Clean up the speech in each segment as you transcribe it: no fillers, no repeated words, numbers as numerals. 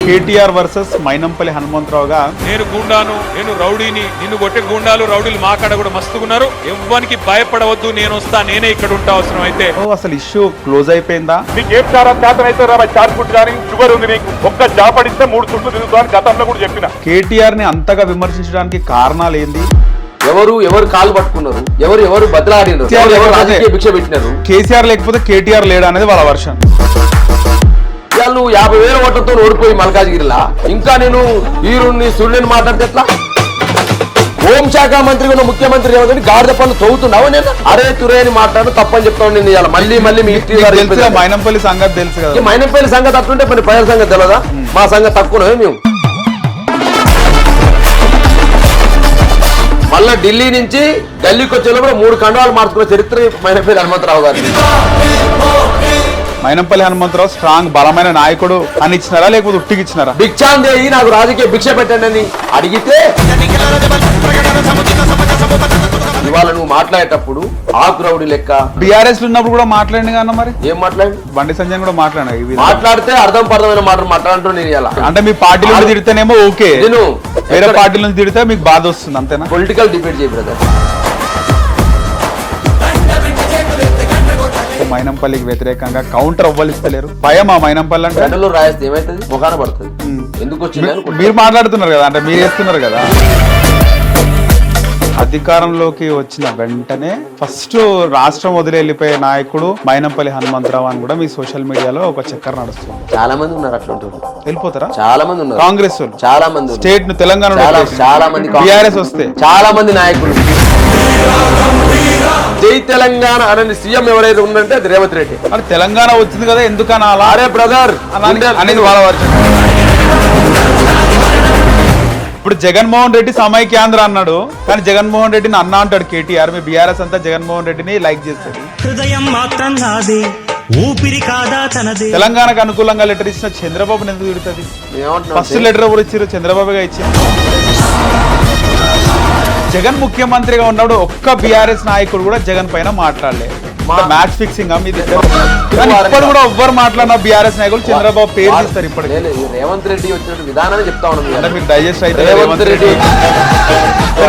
KTR versus Mynampally హనుమంతరావుగా నేను గుండాను, నేను రౌడీని, నిన్ను కొట్టే గుండాలు రౌడీలు మా కాడ కూడా మస్తుకున్నారు. ఎవ్వనికి భయపడవద్దు, నేను వస్తా, నేనే ఇక్కడ ఉంటా అవసరం అయితే. అసలు ఇష్యూ క్లోజ్ అయిపోయిందా? నీకు ఏం చాలా శాతం అయితే చార్ ఫుట్ కానీ షుగర్ ఉంది, నీకు ఒక్క జాపడిస్తే 3 చుట్లు తిరుగుతాను గతంలో కూడా చెప్పిన. కేటీఆర్ ని అంతగా విమర్శించడానికి కారణాలు ఏంది? ఎవరు కాలు పట్టుకున్నారు, ఎవరు బదలాడినారు, ఎవరు రాజకీయ భిక్ష పెట్టినారు. కేసీఆర్ లేకపోతే కేటీఆర్ లేడా అనేది వాళ్ళ వర్షన్. ఇవాళ నువ్వు 50,000 ఓట్లతో ఓడిపోయి మల్కాజ్గిరిలా ఇంకా నేను ఈరుణ్ణి సూర్యుని మాట్లాడితే ఎట్లా? హోంశాఖ మంత్రి ఉన్న ముఖ్యమంత్రి ఏమని గాడిద పనులు తవ్వుతున్నావు. నేను అరే తురే అని మాట్లాడు తప్పని చెప్తాను. నేను ఇవాళ మళ్ళీ మీ మైనంపల్లి సంగతి తెలుసు కదా. మైనంపల్లి సంగతి అట్లుంటే మరి ప్రజల సంగతి తెలియదా? మా సంగతి తక్కువనే. మేము మళ్ళా ఢిల్లీ నుంచి ఢిల్లీకి వచ్చేటప్పుడు 3 కండాలు మార్చుకున్న చరిత్ర మైనంపల్లి హనుమంతరావు గారు. మైనంపల్లి హనుమంతరావు స్ట్రాంగ్ బలమైన నాయకుడు అని ఇచ్చినారా లేకపోతే ఉట్టికి ఇచ్చినారా? భిక్షాందేయి నాకు రాజకీయ భిక్ష పెట్టండి అని అడిగితే ఇవాళ నువ్వు మాట్లాడేటప్పుడు ఆకురౌడి లెక్క బీఆర్ఎస్ ఉన్నప్పుడు కూడా మాట్లాడింది కదా. మరి ఏం మాట్లాడి బండి సంజయ్ కూడా మాట్లాడితే అర్థం పర్థమైన మాటలు మాట్లాడుతూ నేను ఇలా అంటే మీ పార్టీలో తిడితేనేమో ఓకే, నేను వేరే పార్టీల నుంచి తిడితే మీకు బాధ వస్తుంది అంతేనా? పొలిటికల్ డిబేట్ చేయ బ్రదర్. మైనంపల్లికి వ్యతిరేకంగా కౌంటర్ అవ్వలిస్తలేరు. భయమా మైనంపల్లి అంటే? గంటలో రాయిస్తే ఏమైతుంది, ముఖాన పడుతుంది. ఎందుకు వచ్చింది మీరు మాట్లాడుతున్నారు కదా, అంటే మీరు చేస్తున్నారు కదా. అధికారంలోకి వచ్చిన వెంటనే ఫస్ట్ రాష్ట్రం వదిలి వెళ్ళిపోయే నాయకుడు మైనంపల్లి హనుమంతరావు అని కూడా మీ సోషల్ మీడియాలో ఒక చక్కర్ నడుస్తుంది. చాలా మంది ఉన్నారు అట్లా వెళ్ళిపోతారా? చాలా మంది ఉన్నారు. కాంగ్రెస్ వాళ్ళు చాలా మంది, స్టేట్ ను తెలంగాణ చాలా మంది, బీఆర్ఎస్ వస్తే చాలా మంది నాయకులు. జై తెలంగాణ అనే సీఎం ఎవరైతే ఉందంటే అది రేవంత్ రెడ్డి. మరి తెలంగాణ వచ్చింది కదా, ఎందుకన్నా అలా అరే బ్రదర్ అనేది వాళ్ళ వర్షం. ఇప్పుడు జగన్మోహన్ రెడ్డి సమైక్యాంధ్ర అన్నాడు, కానీ జగన్మోహన్ రెడ్డిని అన్నా అంటాడు కేటీఆర్. మీ బీఆర్ఎస్ అంతా జగన్మోహన్ రెడ్డిని లైక్ చేస్తారు. హృదయం మాత్రం నాదే, ఊపిరి కాదా తనదే. తెలంగాణకు అనుకూలంగా లెటర్ ఇచ్చిన చంద్రబాబుని ఎందుకు తిడుతుంది? ఫస్ట్ లెటర్ ఎవరు ఇచ్చారు? చంద్రబాబుగా ఇచ్చారు. జగన్ ముఖ్యమంత్రిగా ఉన్నప్పుడు ఒక్క బీఆర్ఎస్ నాయకుడు కూడా జగన్ పైన మాట్లాడలేదు. మ్యాచ్ ఫిక్సింగ్ ఇప్పుడు కూడా ఎవ్వరు మాట్లాడిన బీఆర్ఎస్ నాయకులు చంద్రబాబు పేరు తీస్తారు. ఇప్పటికి రేవంత్ రెడ్డి వచ్చిన విధానాన్ని చెప్తా ఉన్నాను. అంటే మీరు డైజెస్ట్ అయితే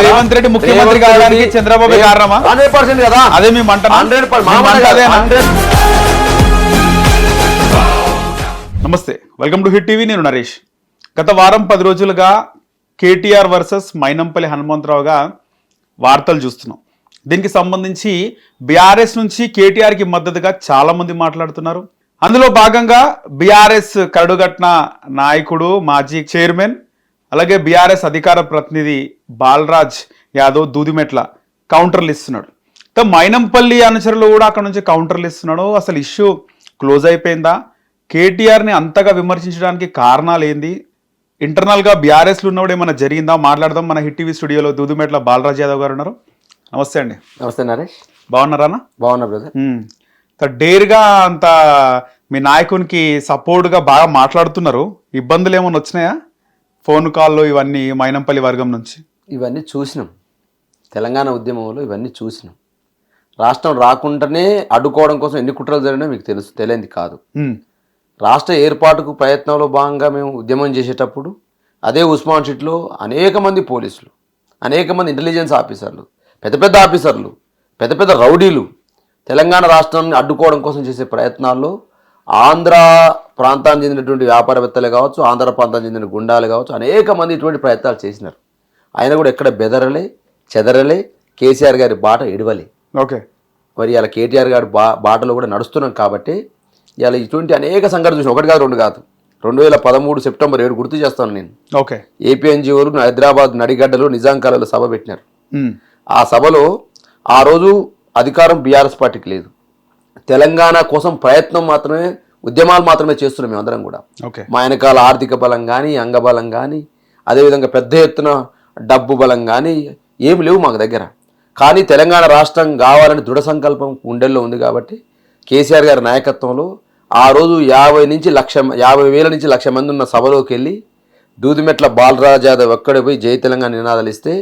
రేవంత్ రెడ్డి ముఖ్యమంత్రి కావడానికి చంద్రబాబు కారణమా? 100% కదా. అదే మేము నమస్తే, వెల్కమ్ టు హిట్ టీవీ. నేను నరేష్. గత వారం 10 రోజులుగా కేటీఆర్ వర్సెస్ మైనంపల్లి హనుమంతరావుగా వార్తలు చూస్తున్నాం. దీనికి సంబంధించి బీఆర్ఎస్ నుంచి కేటీఆర్కి మద్దతుగా చాలా మంది మాట్లాడుతున్నారు. అందులో భాగంగా బీఆర్ఎస్ కరడుగట్టిన నాయకుడు, మాజీ చైర్మన్, అలాగే బీఆర్ఎస్ అధికార ప్రతినిధి బాలరాజ్ యాదవ్ దూదిమెట్ల కౌంటర్లు ఇస్తున్నాడు. మైనంపల్లి అనుచరులు కూడా అక్కడ నుంచి కౌంటర్లు ఇస్తున్నాడు. అసలు ఇష్యూ క్లోజ్ అయిపోయిందా? కేటీఆర్ని అంతగా విమర్శించడానికి కారణాలు ఏంది? ఇంటర్నల్గా బీఆర్ఎస్లో ఉన్నప్పుడు ఏమైనా జరిగిందా? మాట్లాడదాం. మన హిట్ టీవీ స్టూడియోలో దూదిమెట్ల బాలరాజ్ యాదవ్ గారు ఉన్నారు. నమస్తే అండి. నమస్తే నరేష్. బాగున్నారా? బాగున్నా బ్రదర్. డేర్గా అంత మీ నాయకునికి సపోర్ట్గా బాగా మాట్లాడుతున్నారు. ఇబ్బందులు ఏమైనా వచ్చినాయా ఫోన్ కాల్లో ఇవన్నీ మైనంపల్లి వర్గం నుంచి? ఇవన్నీ చూసినాం. తెలంగాణ ఉద్యమంలో ఇవన్నీ చూసినాం. రాష్ట్రం రాకుండానే అడ్డుకోవడం కోసం ఎన్ని కుట్రలు జరిగినా మీకు తెలియంది కాదు. రాష్ట్ర ఏర్పాటుకు ప్రయత్నంలో భాగంగా మేము ఉద్యమం చేసేటప్పుడు అదే ఉస్మాన్ షీట్లో అనేక మంది పోలీసులు, అనేక మంది ఇంటెలిజెన్స్ ఆఫీసర్లు, పెద్ద పెద్ద ఆఫీసర్లు, పెద్ద పెద్ద రౌడీలు తెలంగాణ రాష్ట్రాన్ని అడ్డుకోవడం కోసం చేసే ప్రయత్నాల్లో ఆంధ్ర ప్రాంతానికి చెందినటువంటి వ్యాపారవేత్తలే కావచ్చు, ఆంధ్ర ప్రాంతానికి చెందిన గుండాలు కావచ్చు, అనేక మంది ఇటువంటి ప్రయత్నాలు చేసినారు. ఆయన కూడా ఎక్కడ బెదరలే, చెదరలే, కేసీఆర్ గారి బాట ఎడవలే. ఓకే. మరి ఇలా కేటీఆర్ గారి బాటలో కూడా నడుస్తున్నాం కాబట్టి ఇలా ఇటువంటి అనేక సంఘటనలు చూసిన, ఒకటి కాదు రెండు కాదు. 2013 సెప్టెంబర్ 7 గుర్తు చేస్తాను నేను. ఓకే. ఏపీఎన్జిఓలు హైదరాబాద్ నడిగడ్డలో నిజాం కాలంలో సభ పెట్టినారు. ఆ సభలో ఆ రోజు అధికారం బీఆర్ఎస్ పార్టీకి లేదు. తెలంగాణ కోసం ప్రయత్నం మాత్రమే, ఉద్యమాలు మాత్రమే చేస్తున్నాం మేమందరం కూడా. మా వెనకాల ఆర్థిక బలం కానీ, అంగబలం కానీ, అదేవిధంగా పెద్ద ఎత్తున డబ్బు బలం కానీ ఏమి లేవు మాకు దగ్గర. కానీ తెలంగాణ రాష్ట్రం కావాలని దృఢ సంకల్పం గుండెల్లో ఉంది కాబట్టి కేసీఆర్ గారి నాయకత్వంలో ఆ రోజు 50,000 నుంచి 1,00,000 మంది ఉన్న సభలోకి వెళ్ళి దూదిమెట్ల బాలరాజ్ యాదవ్ ఎక్కడ పోయి జై తెలంగాణ నినాదాలు ఇస్తే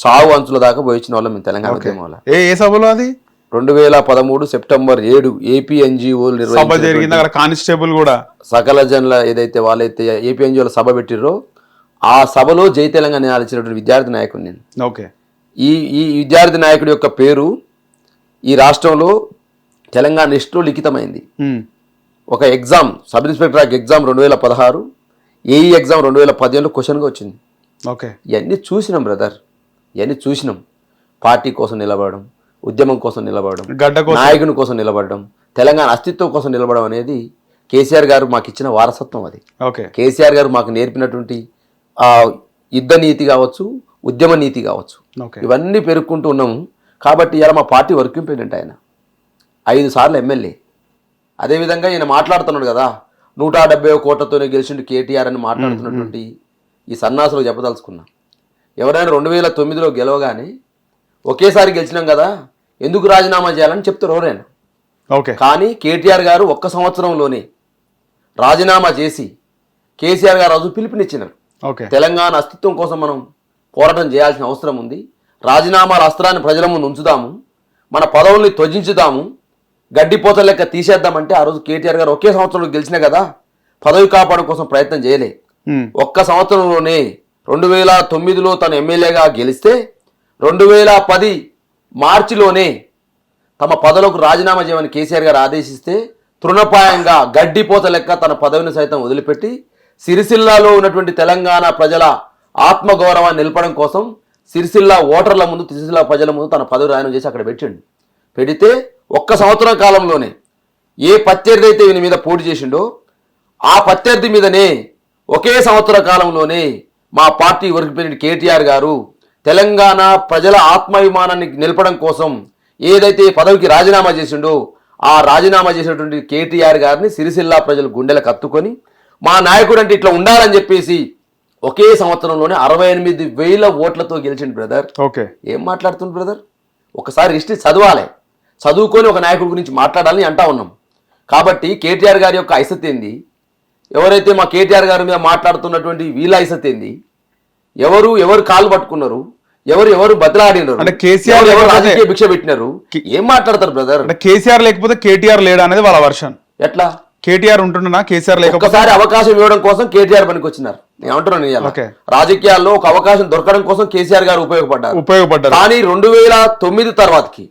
చావు అంచుల దాకా పోయించిన వాళ్ళం మేము తెలంగాణ ఉద్యమం వల్ల. ఏ సభలో అది 2013 సెప్టెంబర్ 7 ఏపీ ఎన్జిఓలు సభ జరిగింది అక్కడ కానిస్టేబుల్ కూడా సకల జనుల ఏదైతే వాళ్ళైతే ఏపీ ఎన్జిఓల సభ పెట్టిర్రో ఆ సభలో జై తెలంగాణ నినాదించినటువంటి విద్యార్థి నాయకుడు నేను. ఓకే. ఈ విద్యార్థి నాయకుడి యొక్క పేరు ఈ రాష్ట్రంలో తెలంగాణ లిస్టులో లిఖితమైంది. ఒక exam sub inspector exam 2016, AE exam 2017లో క్వశ్చన్గా వచ్చింది. ఓకే. ఇవన్నీ చూసినాం బ్రదర్, ఇవన్నీ చూసినాం. పార్టీ కోసం నిలబడడం, ఉద్యమం కోసం నిలబడడం, నాయకుని కోసం నిలబడడం, తెలంగాణ అస్తిత్వం కోసం నిలబడడం అనేది కేసీఆర్ గారు మాకు ఇచ్చిన వారసత్వం. అది కేసీఆర్ గారు మాకు నేర్పినటువంటి యుద్ధ నీతి కావచ్చు, ఉద్యమ నీతి కావచ్చు, ఇవన్నీ పెరుక్కుంటూ ఉన్నాము. కాబట్టి ఇలా మా పార్టీ వర్కింగ్ ప్రెసిడెంట్ ఆయన, 5 సార్లు ఎమ్మెల్యే. అదేవిధంగా ఈయన మాట్లాడుతున్నాడు కదా 170 కోట్లతోనే గెలిచిండు కేటీఆర్ అని మాట్లాడుతున్నటువంటి ఈ సన్నాసులు చెప్పదలుచుకున్నా. ఎవరైనా 2009లో గెలవగానే ఒకేసారి గెలిచినాం కదా ఎందుకు రాజీనామా చేయాలని చెప్తారు ఎవరైనా. కానీ కేటీఆర్ గారు 1 సంవత్సరంలోనే రాజీనామా చేసి కేసీఆర్ గారు రోజు పిలుపునిచ్చినారు. తెలంగాణ అస్తిత్వం కోసం మనం పోరాటం చేయాల్సిన అవసరం ఉంది. రాజీనామాల అస్త్రాన్ని ప్రజల ముందు ఉంచుదాము, మన పదవుల్ని త్యజించుదాము, గడ్డిపోత లెక్క తీసేద్దామంటే ఆ రోజు కేటీఆర్ గారు ఒకే సంవత్సరంలో గెలిచినా కదా పదవి కాపాడడం కోసం ప్రయత్నం చేయలే. 1 సంవత్సరంలోనే 2009లో తను ఎమ్మెల్యేగా గెలిస్తే 2010 మార్చిలోనే తమ పదవులకు రాజీనామా చేయమని కేసీఆర్ గారు ఆదేశిస్తే తృణపాయంగా గడ్డిపోత లెక్క తన పదవిని సైతం వదిలిపెట్టి సిరిసిల్లాలో ఉన్నటువంటి తెలంగాణ ప్రజల ఆత్మగౌరవాన్ని నిలపడం కోసం సిరిసిల్ల ఓటర్ల ముందు, సిరిసిల్ల ప్రజల ముందు తన పదవి రాయనం చేసి అక్కడ పెట్టిండు. పెడితే 1 సంవత్సరం కాలంలోనే ఏ ప్రత్యర్థి అయితే ఈయన మీద పోటీ చేసిండో ఆ ప్రత్యర్థి మీదనే ఒకే సంవత్సర కాలంలోనే మా పార్టీ వర్క్ ప్రెసిడెంట్ కేటీఆర్ గారు తెలంగాణ ప్రజల ఆత్మాభిమానాన్ని నిలపడం కోసం ఏదైతే పదవికి రాజీనామా చేసిండో ఆ రాజీనామా చేసినటువంటి కేటీఆర్ గారిని సిరిసిల్ల ప్రజలు గుండెలకు హత్తుకొని మా నాయకుడు అంటే ఇట్లా ఉండాలని చెప్పేసి ఒకే సంవత్సరంలోనే 68,000 ఓట్లతో గెలిచిండు బ్రదర్. ఏం మాట్లాడుతుంది బ్రదర్? ఒకసారి హిస్టరీ చదవాలి, చదువుకొని ఒక నాయకుడి గురించి మాట్లాడాలని అంటా ఉన్నాం. కాబట్టి కేటీఆర్ గారి యొక్క ఐసత్ ఏంది, ఎవరైతే మా కేటీఆర్ గారి మీద మాట్లాడుతున్నటువంటి వీళ్ళ ఐసత్ ఏంది, ఎవరు కాళ్ళు పట్టుకున్నారు, ఎవరు బదలాడినారు, అంటే కేసీఆర్ రాజకీయ భిక్ష పెట్టినారు, ఏం మాట్లాడతారు బ్రదర్? కేసీఆర్ లేకపోతే కేటీఆర్ లేడా అనేది వాళ్ళ వర్షన్. ఎట్లా కేటీఆర్ ఉంటున్నా కేసీఆర్ లేకపోతే ఒకసారి అవకాశం ఇవ్వడం కోసం కేటీఆర్ పనికి వచ్చినారు. నేను అంటున్నాను రాజకీయాల్లో ఒక అవకాశం దొరకడం కోసం కేసీఆర్ గారు ఉపయోగపడ్డారు. కానీ 2009 తర్వాతకి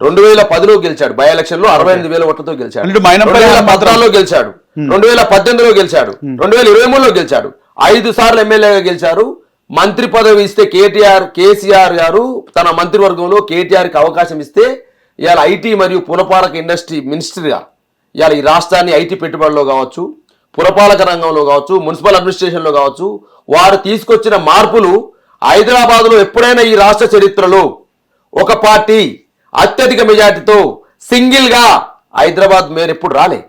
2010లో గెలిచాడు, బై ఎలక్షన్ లో 68,000 ఓట్లతో గెలిచాడు. 2014లో గెలిచాడు, 2018లో గెలిచాడు, 2023లో గెలిచాడు, 5 సార్లు ఎమ్మెల్యేగా గెలిచారు. మంత్రి పదవి ఇస్తే కేసీఆర్ గారు తన మంత్రివర్గంలో కేటీఆర్కి అవకాశం ఇస్తే ఇవాళ ఐటీ మరియు పురపాలక ఇండస్ట్రీ మినిస్టర్గా ఇవాళ ఈ రాష్ట్రాన్ని ఐటీ పెట్టుబడిలో కావచ్చు, పురపాలక రంగంలో కావచ్చు, మున్సిపల్ అడ్మినిస్ట్రేషన్లో కావచ్చు, వారు తీసుకొచ్చిన మార్పులు హైదరాబాద్లో ఎప్పుడైనా ఈ రాష్ట్ర చరిత్రలో ఒక పార్టీ అత్యధిక మెజార్టీతో సింగిల్ గా హైదరాబాద్ మేయర్ ఎప్పుడు రాలే.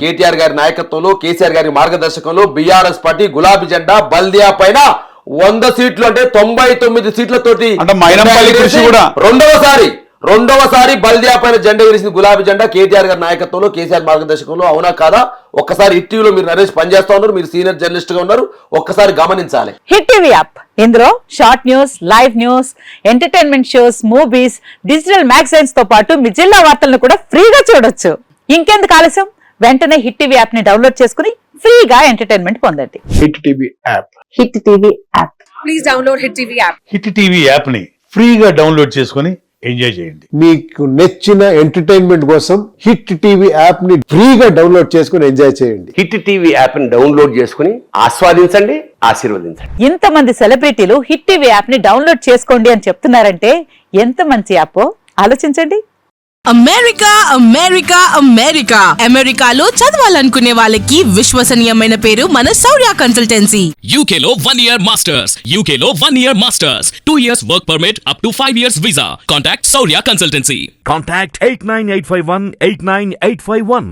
కేటీఆర్ గారి నాయకత్వంలో, కేసీఆర్ గారి మార్గదర్శకంలో బీఆర్ఎస్ పార్టీ గులాబీ జెండా బల్దియా పైన 100 సీట్లు అంటే 99 సీట్లతోటి రెండవసారి బల్దియా పైన జెండా విరిసింది గులాబీ జెండా కేటీఆర్ గారి నాయకత్వంలో, కేసీఆర్ మార్గదర్శకంలో. అవునా కాదా? ఒక్కసారి హిట్ టీవీలో మీరు నరేష్ పనిచేస్తా ఉన్నారు, మీరు సీనియర్ జర్నలిస్ట్ గా ఉన్నారు, ఒక్కసారి గమనించాలి. హిట్ టీవీ యాప్ ఇందులో short news, live news, entertainment shows, movies, digital magazines తో పాటు మీ జిల్లా వార్తలను కూడా ఫ్రీగా చూడొచ్చు. ఇంకెందుకు ఆలస్యం, వెంటనే హిట్ టీవీ యాప్ ని డౌన్లోడ్ చేసుకుని ఫ్రీగా ఎంటర్టైన్మెంట్ పొందండి. Hit TV app. Hit TV app. Please download hit TV app. Hit TV app ని ఫ్రీగా డౌన్లోడ్ చేసుకుని ఎంజాయ్ చేయండి. మీకు నచ్చిన ఎంటర్టైన్మెంట్ కోసం హిట్ టీవీ యాప్ ని ఫ్రీగా డౌన్లోడ్ చేసుకుని ఎంజాయ్ చేయండి. హిట్ టీవీ యాప్ ని డౌన్లోడ్ చేసుకుని ఆస్వాదించండి, ఆశీర్వదించండి. ఇంతమంది సెలబ్రిటీలు హిట్ టీవీ యాప్ ని డౌన్లోడ్ చేసుకోండి అని చెప్తున్నారంటే ఎంత మంచి యాప్ ఆలోచించండి. అమెరికా అమెరికా అమెరికా అమెరికాలో చదవాలనుకునే వాళ్ళకి విశ్వసనీయమైన పేరు మన శౌర్య కన్సల్టెన్సీ. UK లో 1 year masters, UK లో 1 year masters, 2 years work permit up to 5 years visa. Contact Saurya Consultancy. Contact 89851 89851.